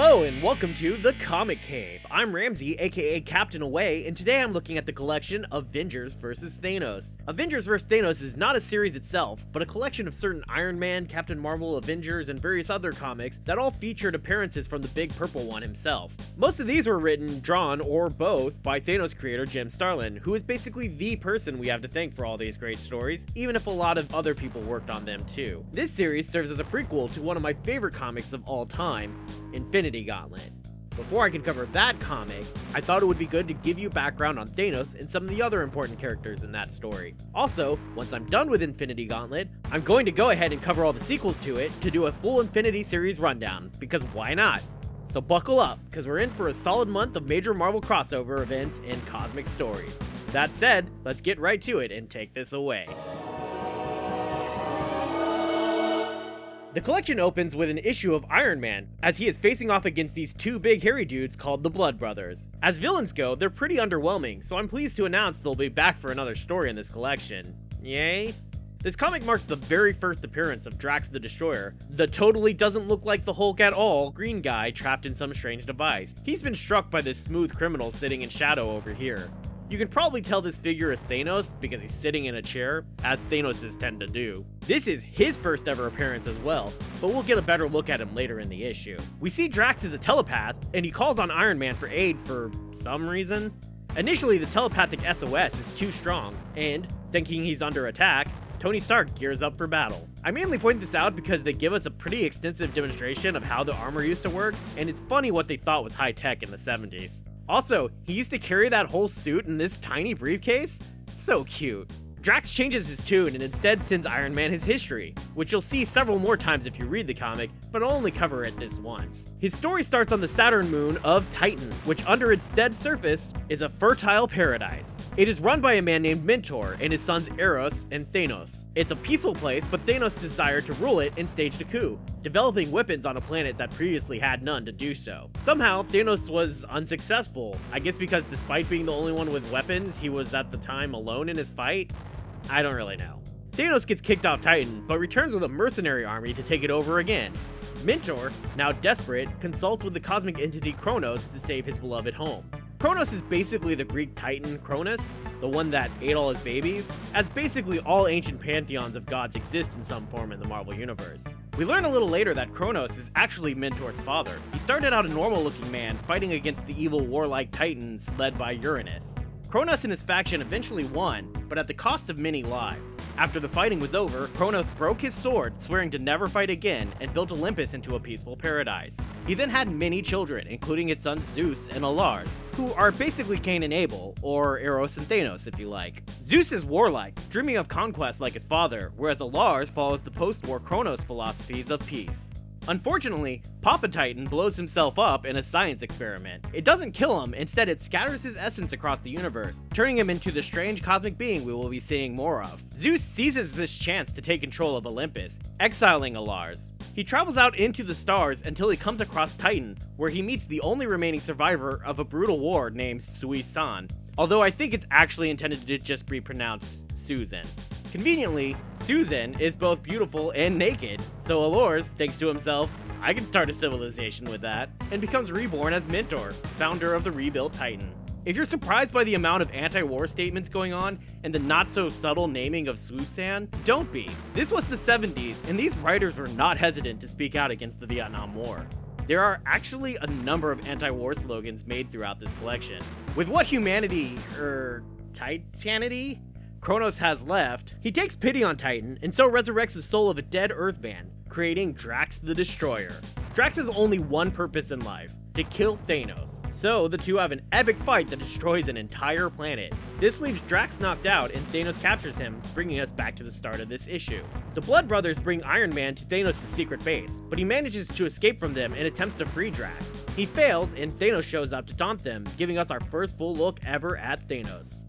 Hello and welcome to The Comic Cave. I'm Ramsey, aka Captain Away, and today I'm looking at the collection Avengers vs. Thanos. Avengers vs. Thanos is not a series itself, but a collection of certain Iron Man, Captain Marvel, Avengers, and various other comics that all featured appearances from the Big Purple One himself. Most of these were written, drawn, or both by Thanos creator Jim Starlin, who is basically the person we have to thank for all these great stories, even if a lot of other people worked on them too. This series serves as a prequel to one of my favorite comics of all time, Infinity Gauntlet. Before I can cover that comic, I thought it would be good to give you background on Thanos and some of the other important characters in that story. Also, once I'm done with Infinity Gauntlet, I'm going to go ahead and cover all the sequels to it to do a full Infinity series rundown, because why not? So buckle up, because we're in for a solid month of major Marvel crossover events and cosmic stories. That said, let's get right to it and take this away. The collection opens with an issue of Iron Man, as he is facing off against these two big hairy dudes called the Blood Brothers. As villains go, they're pretty underwhelming, so I'm pleased to announce they'll be back for another story in this collection. Yay? This comic marks the very first appearance of Drax the Destroyer, the totally doesn't look like the Hulk at all green guy trapped in some strange device. He's been struck by this smooth criminal sitting in shadow over here. You can probably tell this figure is Thanos because he's sitting in a chair, as Thanoses tend to do. This is his first ever appearance as well, but we'll get a better look at him later in the issue. We see Drax is a telepath, and he calls on Iron Man for aid for some reason. Initially, the telepathic SOS is too strong, and, thinking he's under attack, Tony Stark gears up for battle. I mainly point this out because they give us a pretty extensive demonstration of how the armor used to work, and it's funny what they thought was high-tech in the 70s. Also, he used to carry that whole suit in this tiny briefcase? So cute. Drax changes his tune and instead sends Iron Man his history, which you'll see several more times if you read the comic, but I'll only cover it this once. His story starts on the Saturn moon of Titan, which under its dead surface is a fertile paradise. It is run by a man named Mentor and his sons Eros and Thanos. It's a peaceful place, but Thanos desired to rule it and staged a coup, developing weapons on a planet that previously had none to do so. Somehow, Thanos was unsuccessful, I guess because despite being the only one with weapons, he was at the time alone in his fight? I don't really know. Thanos gets kicked off Titan, but returns with a mercenary army to take it over again. Mentor, now desperate, consults with the cosmic entity Kronos to save his beloved home. Kronos is basically the Greek Titan Cronus, the one that ate all his babies, as basically all ancient pantheons of gods exist in some form in the Marvel Universe. We learn a little later that Kronos is actually Mentor's father. He started out a normal-looking man fighting against the evil warlike Titans led by Uranus. Kronos and his faction eventually won, but at the cost of many lives. After the fighting was over, Kronos broke his sword, swearing to never fight again, and built Olympus into a peaceful paradise. He then had many children, including his sons Zeus and Alars, who are basically Cain and Abel, or Eros and Thanos if you like. Zeus is warlike, dreaming of conquest like his father, whereas Alars follows the post-war Kronos philosophies of peace. Unfortunately, Papa Titan blows himself up in a science experiment. It doesn't kill him, instead it scatters his essence across the universe, turning him into the strange cosmic being we will be seeing more of. Zeus seizes this chance to take control of Olympus, exiling Alars. He travels out into the stars until he comes across Titan, where he meets the only remaining survivor of a brutal war named Sui-san, although I think it's actually intended to just be pronounced Susan. Conveniently, Susan is both beautiful and naked, so Alars thinks to himself, I can start a civilization with that, and becomes reborn as Mentor, founder of the rebuilt Titan. If you're surprised by the amount of anti-war statements going on and the not-so-subtle naming of Susan, don't be. This was the 70s, and these writers were not hesitant to speak out against the Vietnam War. There are actually a number of anti-war slogans made throughout this collection. With what humanity, Titanity? Kronos has left, he takes pity on Titan and so resurrects the soul of a dead Earthman, creating Drax the Destroyer. Drax has only one purpose in life, to kill Thanos. So the two have an epic fight that destroys an entire planet. This leaves Drax knocked out and Thanos captures him, bringing us back to the start of this issue. The Blood Brothers bring Iron Man to Thanos' secret base, but he manages to escape from them and attempts to free Drax. He fails and Thanos shows up to taunt them, giving us our first full look ever at Thanos.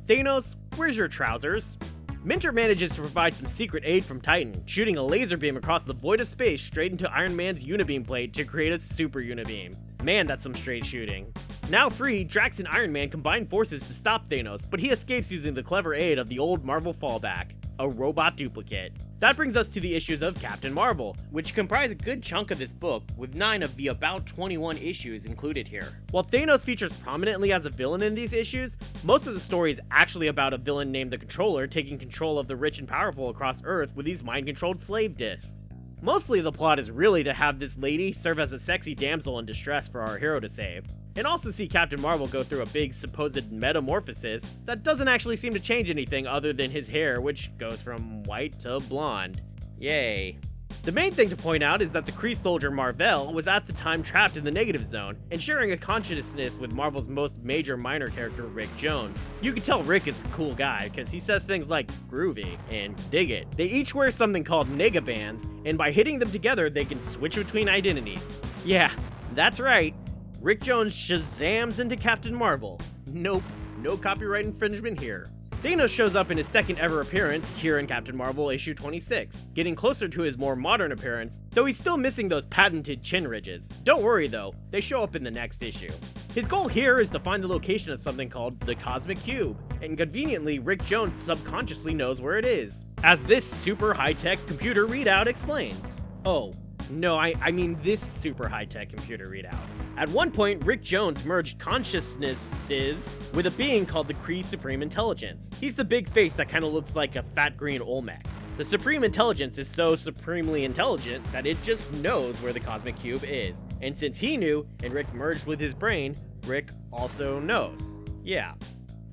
Thanos, where's your trousers? Mentor manages to provide some secret aid from Titan, shooting a laser beam across the void of space straight into Iron Man's Unibeam blade to create a super Unibeam. Man, that's some straight shooting. Now free, Drax and Iron Man combine forces to stop Thanos, but he escapes using the clever aid of the old Marvel fallback. a robot duplicate. That brings us to the issues of Captain Marvel, which comprise a good chunk of this book, with 9 of the about 21 issues included here. While Thanos features prominently as a villain in these issues, most of the story is actually about a villain named the Controller taking control of the rich and powerful across Earth with these mind-controlled slave discs. Mostly the plot is really to have this lady serve as a sexy damsel in distress for our hero to save, and also see Captain Marvel go through a big supposed metamorphosis that doesn't actually seem to change anything other than his hair, which goes from white to blonde. Yay. The main thing to point out is that the Kree soldier Mar-Vell was at the time trapped in the negative zone and sharing a consciousness with Marvel's most major minor character, Rick Jones. You can tell Rick is a cool guy because he says things like groovy and dig it. They each wear something called negabands, and by hitting them together they can switch between identities. Yeah, that's right. Rick Jones Shazams into Captain Marvel. Nope, no copyright infringement here. Thanos shows up in his second ever appearance here in Captain Marvel issue 26, getting closer to his more modern appearance, though he's still missing those patented chin ridges. Don't worry though, they show up in the next issue. His goal here is to find the location of something called the Cosmic Cube, and conveniently Rick Jones subconsciously knows where it is, as this super high-tech computer readout explains. Oh, no, I mean this super high-tech computer readout. At one point, Rick Jones merged consciousnesses with a being called the Kree Supreme Intelligence. He's the big face that kind of looks like a fat green Olmec. The Supreme Intelligence is so supremely intelligent that it just knows where the Cosmic Cube is. And since he knew, and Rick merged with his brain, Rick also knows. Yeah.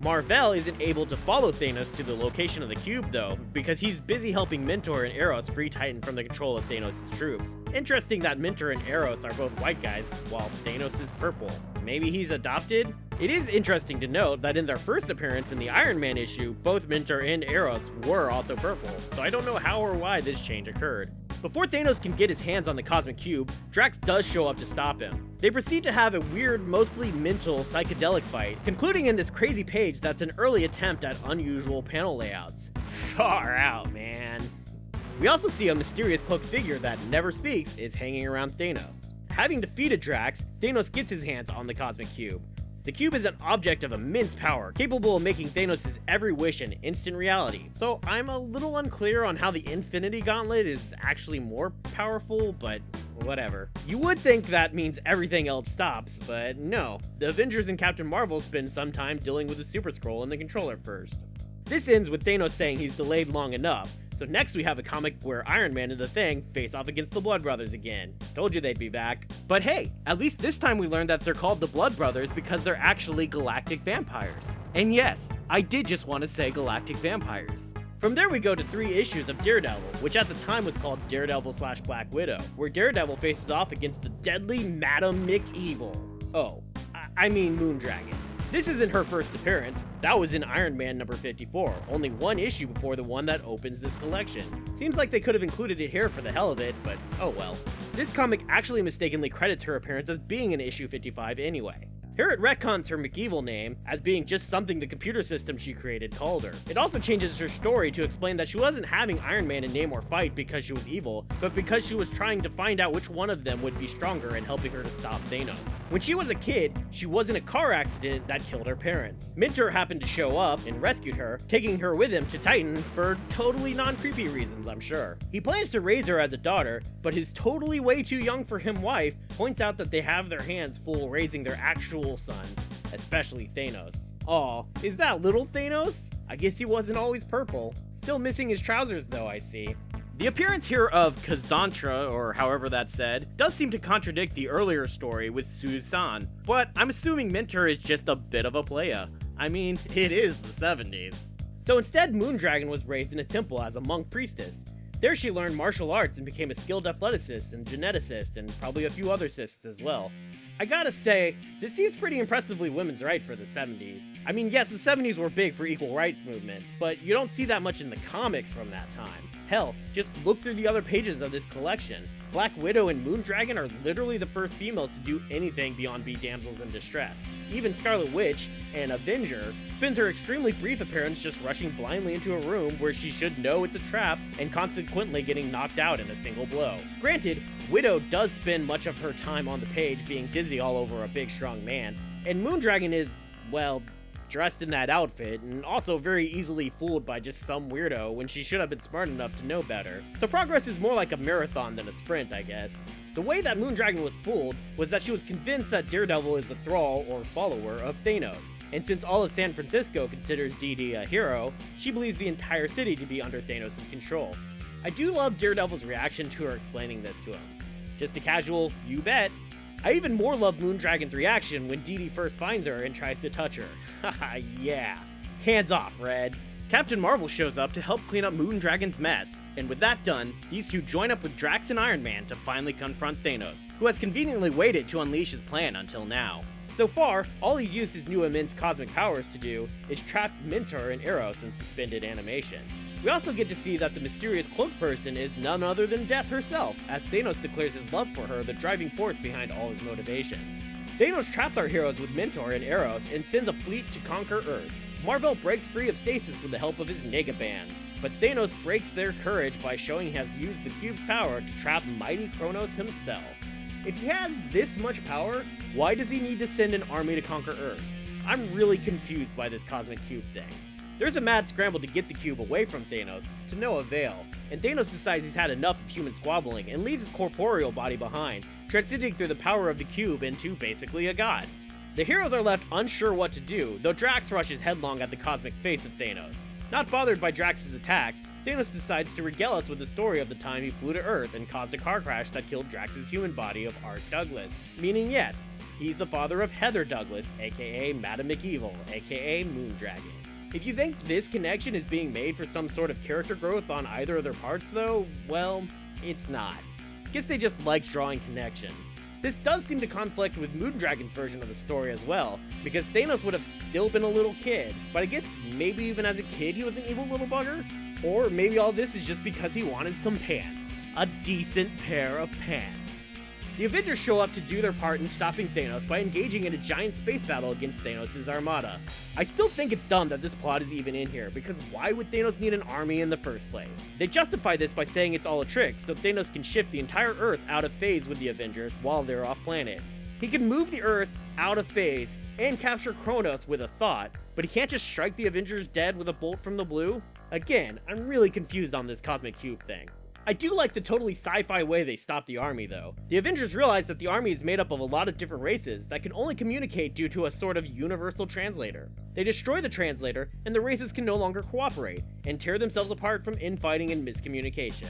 Mar-Vell isn't able to follow Thanos to the location of the cube though, because he's busy helping Mentor and Eros free Titan from the control of Thanos' troops. Interesting that Mentor and Eros are both white guys, while Thanos is purple. Maybe he's adopted? It is interesting to note that in their first appearance in the Iron Man issue, both Mentor and Eros were also purple, so I don't know how or why this change occurred. Before Thanos can get his hands on the Cosmic Cube, Drax does show up to stop him. They proceed to have a weird, mostly mental, psychedelic fight, concluding in this crazy page that's an early attempt at unusual panel layouts. Far out, man. We also see a mysterious cloaked figure that never speaks is hanging around Thanos. Having defeated Drax, Thanos gets his hands on the Cosmic Cube. The cube is an object of immense power, capable of making Thanos' every wish an instant reality, so I'm a little unclear on how the Infinity Gauntlet is actually more powerful, but whatever. You would think that means everything else stops, but no. The Avengers and Captain Marvel spend some time dealing with the Super Skrull and the Controller first. This ends with Thanos saying he's delayed long enough, so next we have a comic where Iron Man and the Thing face off against the Blood Brothers again. Told you they'd be back. But hey, at least this time we learned that they're called the Blood Brothers because they're actually galactic vampires. And yes, I did just want to say galactic vampires. From there we go to 3 issues of Daredevil, which at the time was called Daredevil/Black Widow, where Daredevil faces off against the deadly Madam McEvil. Oh, I mean Moondragon. This isn't her first appearance, that was in Iron Man number 54, only one issue before the one that opens this collection. Seems like they could have included it here for the hell of it, but oh well. This comic actually mistakenly credits her appearance as being in issue 55 anyway. Here it retcons her McEvil name as being just something the computer system she created called her. It also changes her story to explain that she wasn't having Iron Man in name or fight because she was evil, but because she was trying to find out which one of them would be stronger in helping her to stop Thanos. When she was a kid, she was in a car accident that killed her parents. Mentor happened to show up and rescued her, taking her with him to Titan for totally non-creepy reasons, I'm sure. He plans to raise her as a daughter, but his totally way too young for him wife points out that they have their hands full raising their actual sons, especially Thanos. Aw, is that little Thanos? I guess he wasn't always purple. Still missing his trousers though, I see. The appearance here of Kazantra, or however that's said, does seem to contradict the earlier story with Susan, but I'm assuming Mentor is just a bit of a playa. I mean, it is the 70s. So instead, Moondragon was raised in a temple as a monk priestess. There she learned martial arts and became a skilled athleticist and geneticist and probably a few other cysts as well. I gotta say, this seems pretty impressively women's right for the 70s. I mean, yes, the 70s were big for equal rights movements, but you don't see that much in the comics from that time. Hell, just look through the other pages of this collection. Black Widow and Moondragon are literally the first females to do anything beyond be damsels in distress. Even Scarlet Witch, an Avenger, spends her extremely brief appearance just rushing blindly into a room where she should know it's a trap and consequently getting knocked out in a single blow. Granted, Widow does spend much of her time on the page being dizzy all over a big strong man, and Moondragon is, well, dressed in that outfit, and also very easily fooled by just some weirdo when she should have been smart enough to know better. So progress is more like a marathon than a sprint, I guess. The way that Moondragon was fooled was that she was convinced that Daredevil is a thrall or follower of Thanos, and since all of San Francisco considers Dee a hero, she believes the entire city to be under Thanos' control. I do love Daredevil's reaction to her explaining this to him. Just a casual, "you bet." I even more love Moondragon's reaction when Dee first finds her and tries to touch her. Haha, yeah. Hands off, Red. Captain Marvel shows up to help clean up Moondragon's mess, and with that done, these two join up with Drax and Iron Man to finally confront Thanos, who has conveniently waited to unleash his plan until now. So far, all he's used his new immense cosmic powers to do is trap Mentor and Eros in suspended animation. We also get to see that the mysterious cloaked person is none other than Death herself, as Thanos declares his love for her the driving force behind all his motivations. Thanos traps our heroes with Mentor and Eros and sends a fleet to conquer Earth. Marvel breaks free of stasis with the help of his Negabands, but Thanos breaks their courage by showing he has used the cube's power to trap mighty Kronos himself. If he has this much power, why does he need to send an army to conquer Earth? I'm really confused by this cosmic cube thing. There's a mad scramble to get the cube away from Thanos, to no avail, and Thanos decides he's had enough of human squabbling and leaves his corporeal body behind, transcending through the power of the cube into basically a god. The heroes are left unsure what to do, though Drax rushes headlong at the cosmic face of Thanos. Not bothered by Drax's attacks, Thanos decides to regale us with the story of the time he flew to Earth and caused a car crash that killed Drax's human body of Art Douglas. Meaning yes, he's the father of Heather Douglas, aka Madam McEvil, aka Moondragon. If you think this connection is being made for some sort of character growth on either of their parts though, well, it's not. Guess they just liked drawing connections. This does seem to conflict with Moondragon's version of the story as well, because Thanos would have still been a little kid, but I guess maybe even as a kid he was an evil little bugger? Or maybe all this is just because he wanted some pants. A decent pair of pants. The Avengers show up to do their part in stopping Thanos by engaging in a giant space battle against Thanos' armada. I still think it's dumb that this plot is even in here, because why would Thanos need an army in the first place? They justify this by saying it's all a trick, so Thanos can shift the entire Earth out of phase with the Avengers while they're off planet. He can move the Earth out of phase and capture Kronos with a thought, but he can't just strike the Avengers dead with a bolt from the blue? Again, I'm really confused on this cosmic cube thing. I do like the totally sci-fi way they stop the army though. The Avengers realize that the army is made up of a lot of different races that can only communicate due to a sort of universal translator. They destroy the translator, and the races can no longer cooperate, and tear themselves apart from infighting and miscommunication.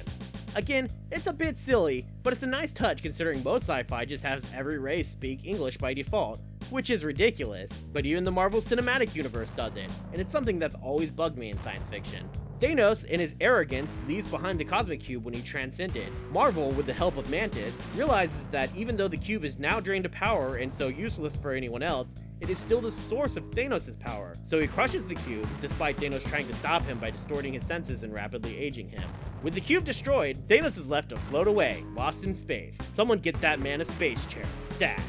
Again, it's a bit silly, but it's a nice touch considering most sci-fi just has every race speak English by default, which is ridiculous, but even the Marvel Cinematic Universe does it, and it's something that's always bugged me in science fiction. Thanos, in his arrogance, leaves behind the cosmic cube when he transcended. Marvel, with the help of Mantis, realizes that even though the cube is now drained of power and so useless for anyone else, it is still the source of Thanos' power. So he crushes the cube, despite Thanos trying to stop him by distorting his senses and rapidly aging him. With the cube destroyed, Thanos is left to float away, lost in space. Someone get that man a space chair, stat.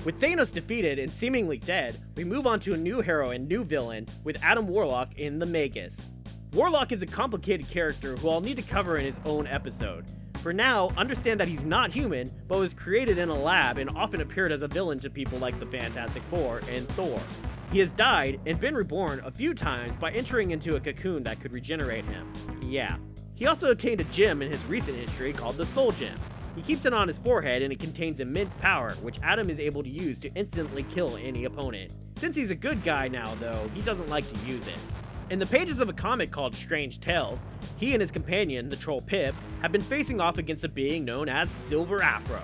With Thanos defeated and seemingly dead, we move on to a new hero and new villain with Adam Warlock in the Magus. Warlock is a complicated character who I'll need to cover in his own episode. For now, understand that he's not human, but was created in a lab and often appeared as a villain to people like the Fantastic Four and Thor. He has died and been reborn a few times by entering into a cocoon that could regenerate him. Yeah. He also obtained a gem in his recent history called the Soul Gem. He keeps it on his forehead and it contains immense power, which Adam is able to use to instantly kill any opponent. Since he's a good guy now though, he doesn't like to use it. In the pages of a comic called Strange Tales, he and his companion, the troll Pip, have been facing off against a being known as Silver Afro.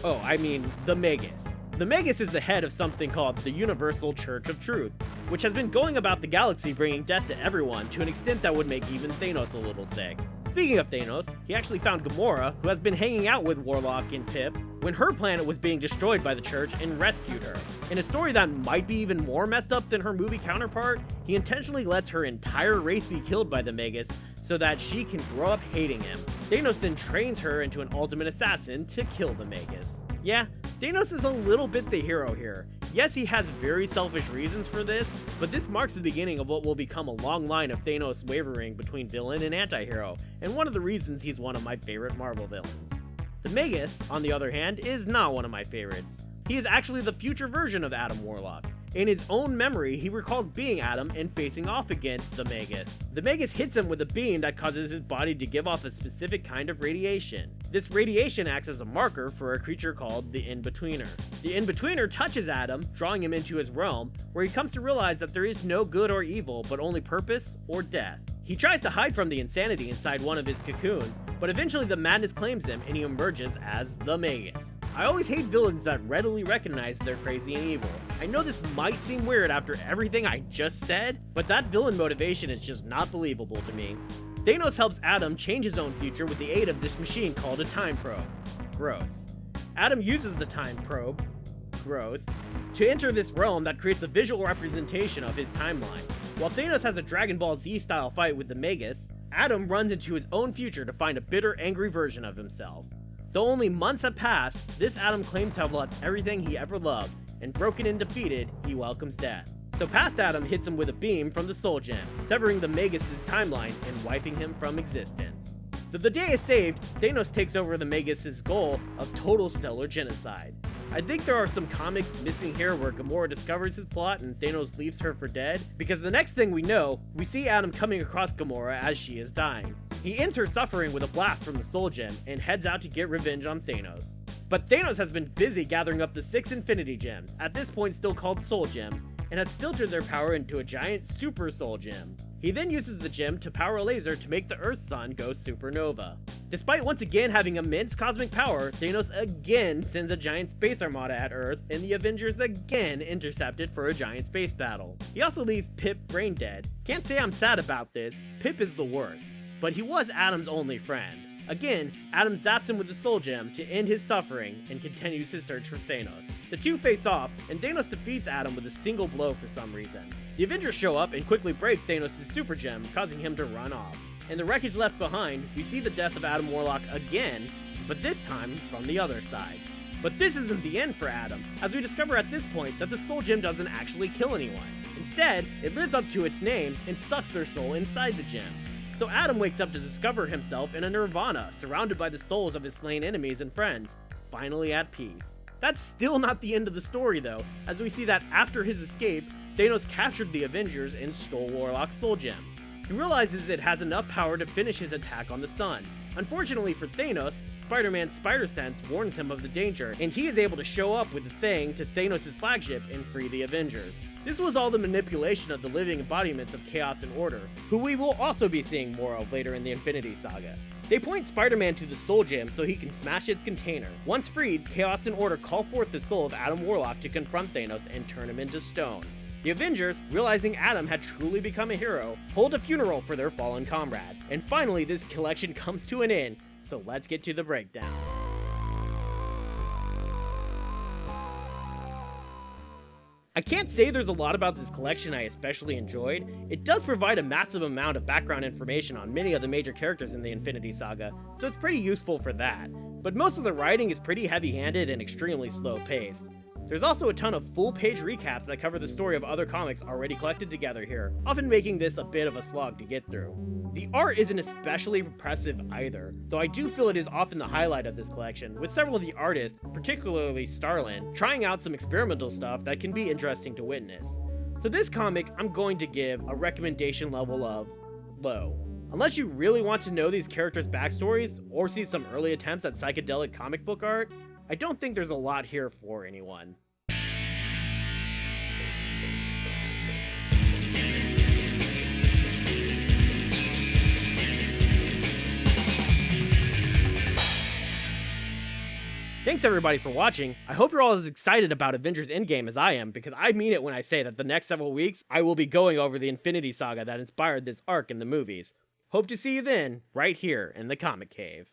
Oh, I mean, the Magus. The Magus is the head of something called the Universal Church of Truth, which has been going about the galaxy bringing death to everyone to an extent that would make even Thanos a little sick. Speaking of Thanos, he actually found Gamora, who has been hanging out with Warlock and Pip, when her planet was being destroyed by the church and rescued her. In a story that might be even more messed up than her movie counterpart, he intentionally lets her entire race be killed by the Magus so that she can grow up hating him. Thanos then trains her into an ultimate assassin to kill the Magus. Yeah, Thanos is a little bit the hero here. Yes, he has very selfish reasons for this, but this marks the beginning of what will become a long line of Thanos wavering between villain and anti-hero, and one of the reasons he's one of my favorite Marvel villains. The Magus, on the other hand, is not one of my favorites. He is actually the future version of Adam Warlock. In his own memory, he recalls being Adam and facing off against the Magus. The Magus hits him with a beam that causes his body to give off a specific kind of radiation. This radiation acts as a marker for a creature called the In-Betweener. The In-Betweener touches Adam, drawing him into his realm, where he comes to realize that there is no good or evil, but only purpose or death. He tries to hide from the insanity inside one of his cocoons, but eventually the madness claims him and he emerges as the Magus. I always hate villains that readily recognize they're crazy and evil. I know this might seem weird after everything I just said, but that villain motivation is just not believable to me. Thanos helps Adam change his own future with the aid of this machine called a time probe. Gross. Adam uses the time probe, gross, to enter this realm that creates a visual representation of his timeline. While Thanos has a Dragon Ball Z style fight with the Magus, Adam runs into his own future to find a bitter, angry version of himself. Though only months have passed, this Adam claims to have lost everything he ever loved, and broken and defeated, he welcomes death. So past Adam hits him with a beam from the Soul Gem, severing the Magus' timeline and wiping him from existence. Though the day is saved, Thanos takes over the Magus' goal of total stellar genocide. I think there are some comics missing here where Gamora discovers his plot and Thanos leaves her for dead, because the next thing we know, we see Adam coming across Gamora as she is dying. He ends her suffering with a blast from the Soul Gem and heads out to get revenge on Thanos. But Thanos has been busy gathering up the 6 Infinity Gems, at this point still called Soul Gems, and has filtered their power into a giant Super Soul Gem. He then uses the gem to power a laser to make the Earth's sun go supernova. Despite once again having immense cosmic power, Thanos again sends a giant space armada at Earth, and the Avengers again intercept it for a giant space battle. He also leaves Pip brain dead. Can't say I'm sad about this, Pip is the worst, but he was Adam's only friend. Again, Adam zaps him with the Soul Gem to end his suffering and continues his search for Thanos. The two face off, and Thanos defeats Adam with a single blow for some reason. The Avengers show up and quickly break Thanos' Super Gem, causing him to run off. In the wreckage left behind, we see the death of Adam Warlock again, but this time from the other side. But this isn't the end for Adam, as we discover at this point that the Soul Gem doesn't actually kill anyone. Instead, it lives up to its name and sucks their soul inside the gem. So Adam wakes up to discover himself in a nirvana, surrounded by the souls of his slain enemies and friends, finally at peace. That's still not the end of the story though, as we see that after his escape, Thanos captured the Avengers and stole Warlock's Soul Gem. He realizes it has enough power to finish his attack on the sun. Unfortunately for Thanos, Spider-Man's spider sense warns him of the danger, and he is able to show up with the Thing to Thanos' flagship and free the Avengers. This was all the manipulation of the living embodiments of Chaos and Order, who we will also be seeing more of later in the Infinity Saga. They point Spider-Man to the Soul Gem so he can smash its container. Once freed, Chaos and Order call forth the soul of Adam Warlock to confront Thanos and turn him into stone. The Avengers, realizing Adam had truly become a hero, hold a funeral for their fallen comrade. And finally, this collection comes to an end, so let's get to the breakdown. I can't say there's a lot about this collection I especially enjoyed. It does provide a massive amount of background information on many of the major characters in the Infinity Saga, so it's pretty useful for that. But most of the writing is pretty heavy-handed and extremely slow-paced. There's also a ton of full-page recaps that cover the story of other comics already collected together here, often making this a bit of a slog to get through. The art isn't especially impressive either, though I do feel it is often the highlight of this collection, with several of the artists, particularly Starlin, trying out some experimental stuff that can be interesting to witness. So this comic, I'm going to give a recommendation level of low. Unless you really want to know these characters' backstories, or see some early attempts at psychedelic comic book art, I don't think there's a lot here for anyone. Thanks everybody for watching. I hope you're all as excited about Avengers Endgame as I am, because I mean it when I say that the next several weeks, I will be going over the Infinity Saga that inspired this arc in the movies. Hope to see you then, right here in the Comic Cave.